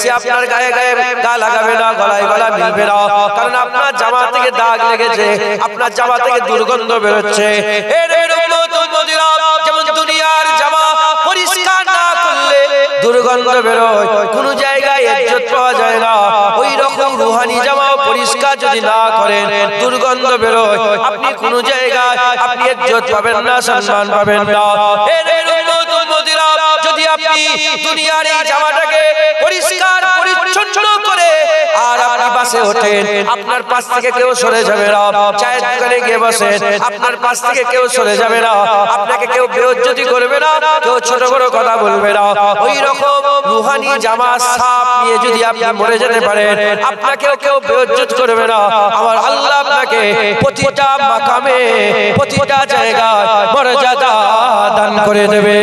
সে আপনার গায়ে গায়ে গা লাগাবে না, গলায় গলা মিলবে না, কারণ আপনার জামা থেকে দাগ লেগেছে, আপনার জামা থেকে দুর্গন্ধ বেরোচ্ছে। যেমন দুনিয়ার জামা পরিষ্কার না করলে দুর্গন্ধ বেরোয়, কোন জায়গায় ইজ্জত পাওয়া যায় না, ওই রকম রুহানি জামাও পরিষ্কার যদি না করেন দুর্গন্ধ বেরোয়, আপনি কোন জায়গায় আপনি ইজ্জত পাবেন না, সম্মান পাবেন না। যদি আপনি দুনিয়ার এই জামাটাকে পরিষ্কার পরিচ্ছন্ন করে আর আপনি বাসে ওঠেন, আপনার পাশ থেকে কেউ সরে যাবে না, চায়ের দোকানে গিয়ে বসেন, আপনার পাশ থেকে কেউ সরে যাবে না, আপনাকে কেউ বেইজ্জতি করবে না, কেউ ছোট বড় কথা বলবে না। ওই রকম রুহানি জামা সাফ নিয়ে যদি আপনি মরে যেতে পারেন, আপনাকেও কেউ বেইজ্জত করবে না। আমার আল্লাহ আপনাকে প্রতিটা মাকামে প্রতিটা জায়গায় মর্যাদা দান করে দেবে।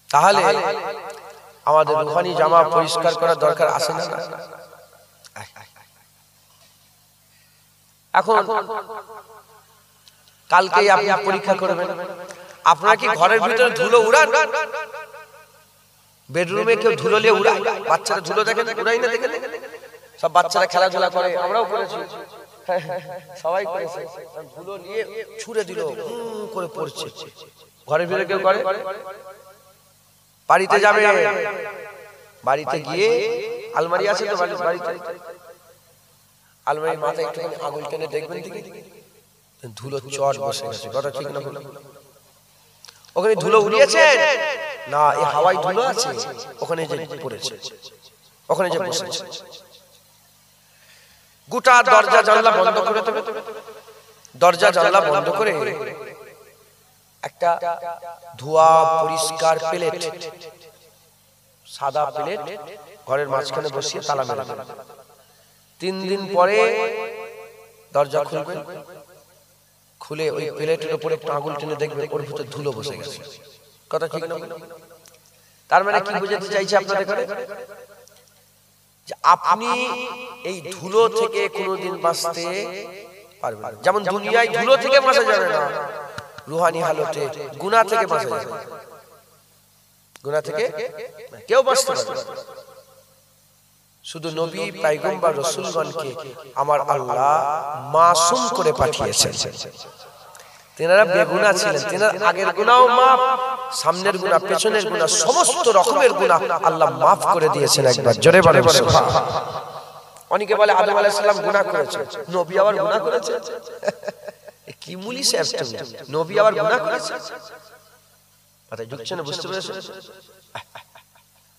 তাহলে আমাদের রুহানি জামা পরিষ্কার করার দরকার আছে না? এখন কালকেই আপনি পরীক্ষা করবেন, আপনারা কি ঘরের ভিতরে ধুলো উড়ান? বেডরুমে কেউ ধুলো নিয়ে উড়ায়? বাচ্চারা ধুলো দেখেন, উড়াই না? দেখেন সব বাচ্চারা খেলাধুলা করে, আমরাও করেছি, সবাই করেছে, ধুলো নিয়ে ছুঁড়ে দিল করে পড়ছে। ঘরের ভিতরে কেউ করে? বাড়িতে যাবে, বাড়িতে গিয়ে আলমারি আছে তো বাড়িতে, আলমারির মাথায় একটুখানি আঙুল টেনে দেখবেন দিকে ধুলো চট বসে গেছে। কথা ঠিক না? ওখানে ধুলো উড়িয়েছে না, এই হাওয়ায় ধুলো আছে, ওখানে যে পড়েছে, ওখানে যে বসেছে। গোটা দরজা জানলা বন্ধ করে দেবে, দরজা জানলা বন্ধ করে একটা ধোয়া পরিষ্কার প্লেট, সাদা প্লেট ঘরের মাঝখানে বসিয়ে তালা মেরে দেবে। 3 দিন পরে দরজা খুলবেন, খুলে ওই প্লেটের উপরে একটু আঙুল টেনে দেখবেন ওর ভিতরে ধুলো বসে গেছে। কথা ঠিক না? তার মানে কি বুঝাতে চাইছে আপনাদের কাছে? যে আপনি এই ধুলো থেকে কোনোদিন বাঁচতে পারবেন না। যেমন দুনিয়ায় ধুলো থেকে বাঁচা যাবে না, রুহানি হালতে গুনাহ থেকে বাঁচা যাবে। গুনাহ থেকে কেউ বাঁচতে পারবে না। শুধু নবী পয়গম্বর রাসূলগণকে আমার আল্লাহ মাসুম করে পাঠিয়েছেন। তেনারা বেগুনাহ ছিলেন, তেনার আগের গুনাহও মাফ, সামনের গুনাহ, পেছনের গুনাহ, সমস্ত রকমের গুনাহ আল্লাহ মাফ করে দিয়েছেন। একবার জোরে বলেন সুবহানাল্লাহ। অনেকে বলে আদম আলাইহিস সালাম গুনাহ করেছে, নবী আবার গুনাহ করেছে? কি মুলি সাহেব, নবী আবার গুনাহ করেছে? কথা ঢুকছে না? বুঝতে পেরেছেন?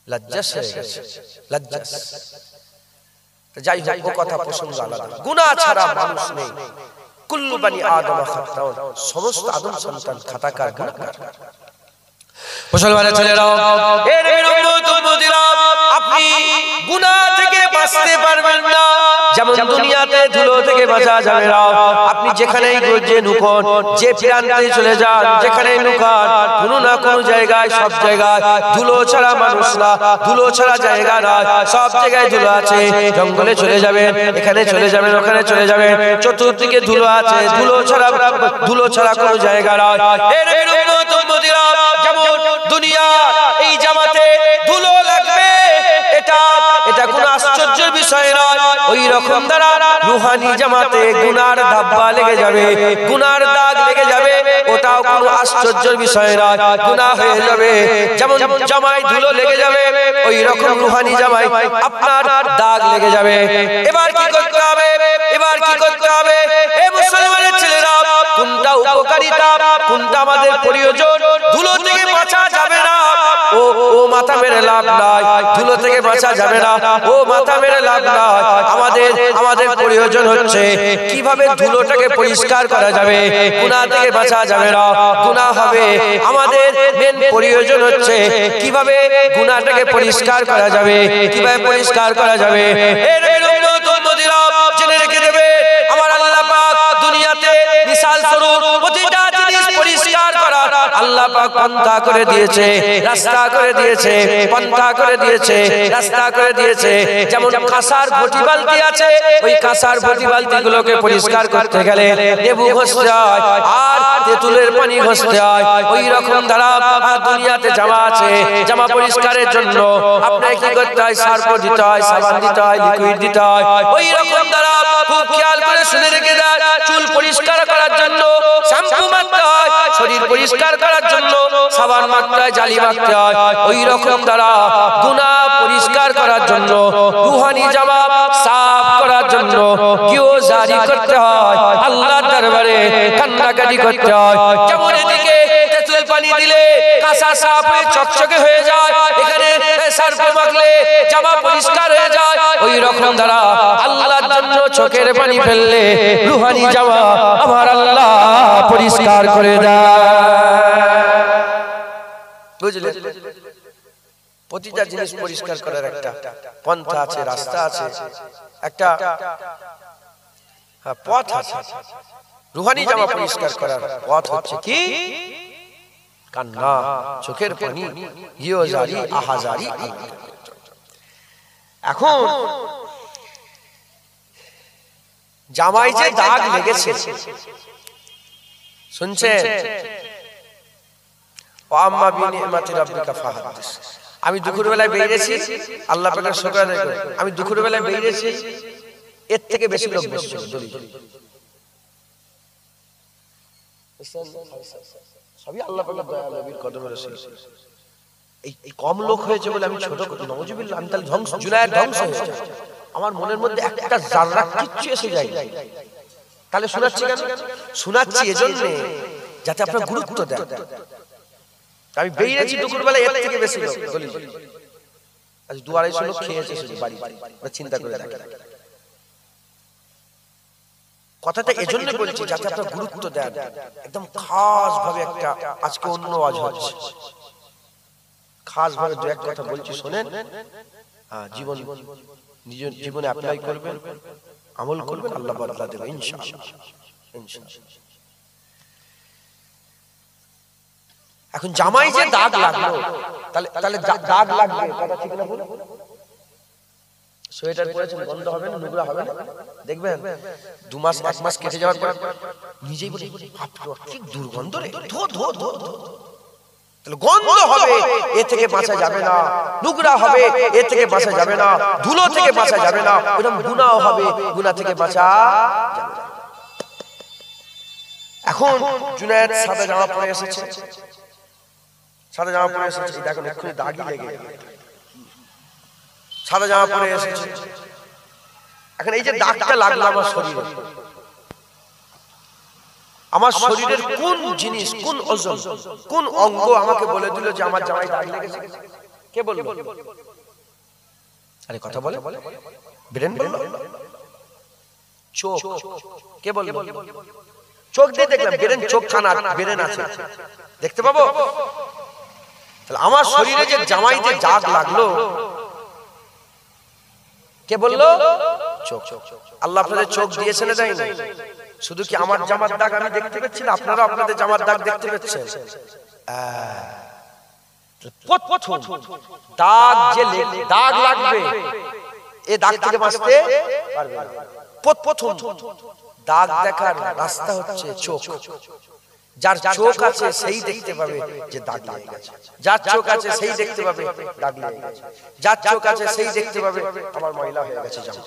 লজ্জা হয়ে গেছে, লজ্জা। যাই হোক, ও কথা প্রসঙ্গ আলাদা। গুনাহ ছাড়া মানুষ নেই। কুল্লু বানি আদম খাতাউন, সমস্ত আদম সন্তান খাতাকার, গুনাহগার। মুসলমানের ছেলেরাও, এর উম্মতিরা, আপনি গুনাহ থেকে বাঁচতে পারবেন না। যেমন দুনিয়াতে ধুলো থেকে বাঁচা যাবে না, আপনি যেখানেই যে নুকন, যে প্রান্তে চলে যান, যেখানেই নুকান, কোনো না কোনো জায়গায়, সব জায়গায় ধুলো ছাড়া মানুষ না, ধুলো ছাড়া জায়গা না, সব জায়গায় ধুলো আছে। জঙ্গলে চলে যাবেন, এখানে চলে যাবেন, ওখানে চলে যাবেন, চতুর্দিকে ধুলো আছে, ধুলো ছাড়া কোনো জায়গা নয়। এর উম্মতিরা, যেমন দুনিয়া এই জামাতে ধুলো লাগবে, এটা কোনো আশ্চর্যের বিষয় নয়। ওই রকম দ্বারা রুহানি জামাতে গুনার ধাব্বা লেগে যাবে, গুনার দাগ লেগে যাবে, ওটাও কোনো আশ্চর্যের বিষয় নয়, গুনাহ হয়ে যাবে। যেমন জামায় ধুলো লেগে যাবে, ওই রকম রুহানি জামায় আপনার দাগ লেগে যাবে। এবার কি করতে হবে? এবার কি করতে হবে? এ মুসলমানের ছেলেরা, কোনটা উপকারিতা, কোনটা আমাদের প্রয়োজন? ধুলো থেকে বাঁচা যাবে না, ও মাথা মেরে লাভ নাই। ধুলো থেকে বাঁচা যাবে না, ও মাথা মেরে লাভ নাই। আমাদের প্রয়োজন হচ্ছে কিভাবে ধুলোটাকে পরিষ্কার করা যাবে। গুনাহ থেকে বাঁচা যাবে না, গুনাহ হবে। আমাদের মেন প্রয়োজন হচ্ছে কিভাবে গুনাহটাকে পরিষ্কার করা যাবে, কিভাবে পরিষ্কার করা যাবে। জেনে রেখে দেবে, আমার আল্লাহ পাক দুনিয়াতে মিসাল স্বরূপ প্রতিটা জিনিস পরিষ্কার করার আল্লাহ পাক পন্থা করে দিয়েছে, রাস্তা করে দিয়েছে, পন্থা করে দিয়েছে, রাস্তা করে দিয়েছে। যেমন কাঁসার ঘটি বালতি আছে, ওই কাঁসার ঘটি বালতি গুলোকে পরিষ্কার করতে গেলে লেবু ঘষতে হয় আর তেঁতুলের পানি ঘষতে হয়। ওই রকম ধারা দুনিয়াতে জামা আছে, জামা পরিষ্কারের জন্য আপনাকে কি করতে হয়? সার্ফ দিতে হয়, সাবান দিতে হয়, লিকুইড দিতে হয়। ওই রকম ধারা খুব খেয়াল করে শুনে রেখে দেয়, চুল পরিষ্কার করার জন্য শ্যাম্পু মাখতে হয়, শরীর পরিষ্কার করার জন্য সাবান মাখতে হয়, জালি মাখতে হয়। ওই রকম ধারা গুনাহ পরিষ্কার করার জন্য, রুহানি জামা সাফ করার জন্য কিও জারি করতে হয়, আল্লাহর দরবারে কান্নাকাটি করতে হয়। যেমন এদিকে তেঁতুল পানি দিলে কাঁসা সাফ হয়ে চকচকে হয়ে যায়, এখানে সার্ফ মাখলে জামা পরিষ্কার হয়ে যায়। ওই রকম ধারা আল্লাহর জন্য চোখের পানি ফেললে রুহানি জামা আমার আল্লাহ পরিষ্কার করে দেয়। বুঝলে? প্রতিটা জিনিস পরিষ্কার করার একটা পন্থা আছে, রাস্তা আছে, একটা পথ আছে। রুহানি জামা পরিষ্কার করার পথ হচ্ছে কি? কান্না, চোখের পানি, ইয়োজারি, আহাজারি। এখন জামাই যে দাগ লেগেছে, শুনছেন? ওয়াম্মা বিনিমাতি রাব্বিকা ফাহাদ্দিস। আমি দুপুর বেলায় বেরিয়েছি, আল্লাহ পাকের শুকর আদায় করি, আমি দুপুর বেলায় বেরিয়েছি, এর থেকে বেশি লোক বসছে সবই আল্লাহ পাকের দয়া, নবীর কদমে রাসূল। এই কম লোক হয়েছে বলে আমি ছোট করি, নাউজুবিল্লাহ, আমি তাহলে ধ্বংস, জুনায়েদ ধ্বংস হয়ে যায়। আমার মনের মধ্যে একটা জাররা কিচ্ছু এসে যায়। তাহলে শোনাচ্ছি কেন? শোনাচ্ছি এজন্য যাতে আপনারা গুরুত্ব দেন। আমি বেরিয়েছি দুপুর বেলায়, এর থেকে বেশি লোক বলি, আজ 2-250 লোক খেয়েছে শুধু বাড়িতে। চিন্তা করে দেখেন, কথাটা এজন্য বলছি যাতে আপনারা গুরুত্ব দেন। একদম খাস ভাবে একটা আজকে অন্য আওয়াজ হচ্ছে, খাস ভাবে দু এক কথা বলছি, শোনেন। জীবন নিজের জীবনে অ্যাপ্লাই করবেন, আমল করবেন, আল্লাহ বদলা দেবে ইনশাআল্লাহ, ইনশাআল্লাহ। এখন জামাই যে দাগ লাগলো, তাহলে দাগ লাগবে, কথা ঠিক না বলুন? সোয়েটার পরেছেন, গন্ধ হবে না, নোংরা হবে না? দেখবেন 2 মাস 1 মাস কেটে যাওয়ার পর নিজেই বলি, কি দুর্গন্ধ রে, ধো ধো ধো ধো। তাহলে গন্ধ হবে, এ থেকে বাঁচা যাবে না। নোংরা হবে, এ থেকে বাঁচা যাবে না। ধুলো থেকে বাঁচা যাবে না। এরকম গুনাহ হবে, গুনাহ থেকে বাঁচা যাবে না। এখন জুনায়েদ সাদা জামা পরে এসেছে, সাদা জামা পরে এসেছে, দেখুন এক্ষুনি দাগই লেগে যাবে। সাদা জামা পরে এসেছে, এখন এই যে দাগটা লাগলো আমার শরীরে, আমার শরীরের কোন জিনিস, কোন ওজন, কোন অঙ্গ আমাকে বলে দিল যে আমার জামাই দাগ লেগেছে? কে বলল? আরে কথা বলে, ব্রেন বলল, চোখ। কে বলল? চোখ দিয়ে দেখলাম, ব্রেন চোখ খানা, ব্রেন আছে, দেখতে পাবো। তাহলে আমার শরীরে যে জামাই যে দাগ লাগলো, কে বলল? চোখ। আল্লাহ আপনাদের চোখ দিয়েছে না দেয়নি? শুধু কি আমার জামার দাগ আমি দেখতে পাচ্ছি না, আপনারা আপনাদের জামার দাগ দেখতে পাচ্ছেন? দাগ যে দাগ লাগবে, এই দাগ থেকে বাঁচতে পারবে না। প্রথম দাগ দেখার রাস্তা হচ্ছে চোখ। যার চোখ আছে সেই দেখতে পাবে যে দাগ লেগে গেছে, যার চোখ আছে সেই দেখতে পাবে দাগ লেগে গেছে, যার চোখ আছে সেই দেখতে পাবে আমার ময়লা হয়ে গেছে জামা।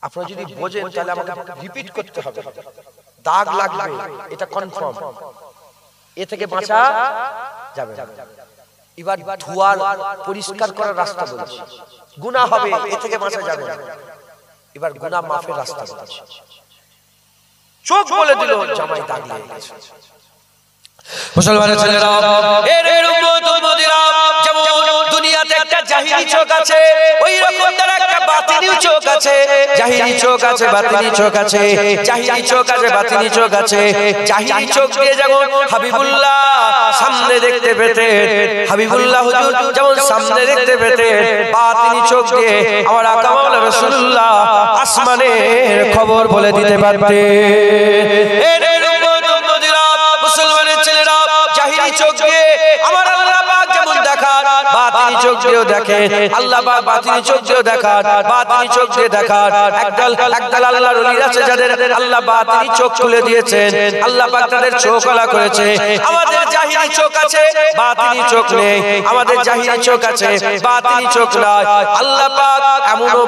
আপনারা যদি বোঝেন তাহলে আমাকে রিপিট করতে হবে, দাগ লাগবে, এটা কনফার্ম, এ থেকে বাঁচা যাবে না। এবার ধোয়ার পরিষ্কার করার রাস্তা বলছি, গুনাহ হবে, এ থেকে বাঁচা যাবে না। এবার গুনাহ মাফের রাস্তা বলছি। চোখ বলে দিল জামাই দাগ লেগে গেছে। মুসলমানের ছেলেরা, এর উম্মত উম্মতিরা, যেমন দুনিয়াতে একটা জাহিরি চোখ আছে, ওই রকম তার একটা বাতিনি চোখ আছে। জাহিরি চোখ আছে, বাতিনি চোখ আছে, জাহিরি চোখ আছে, বাতিনি চোখ আছে। জাহিরি চোখ দিয়ে যেমন হাবিবুল্লাহ সামনে দেখতে পেতেন, হাবিবুল্লাহ হুজুর যেমন সামনে দেখতে পেতেন, বাতিনি চোখ দিয়ে আমার আকা মাওলানা রাসূলুল্লাহ আসমানের খবর বলে দিতে পারতেন। এর উম্মত চোখ দিয়েও দেখে, আল্লাহ পাক বাতিনি চোখ দিয়েও দেখান, বাতিনি চোখ দিয়ে দেখান। একদল আল্লাহর ওলি আছে যাদের আল্লাহ বাতিনি চোখ খুলে দিয়েছেন, আল্লাহ পাক তাদের চোখ খোলা করেছে। আমাদের জাহিরি চোখ আছে, বাতিনি চোখ নেই। আমাদের জাহিরি চোখ আছে, বাতিনি চোখ নাই। আল্লাহ পাক এমনও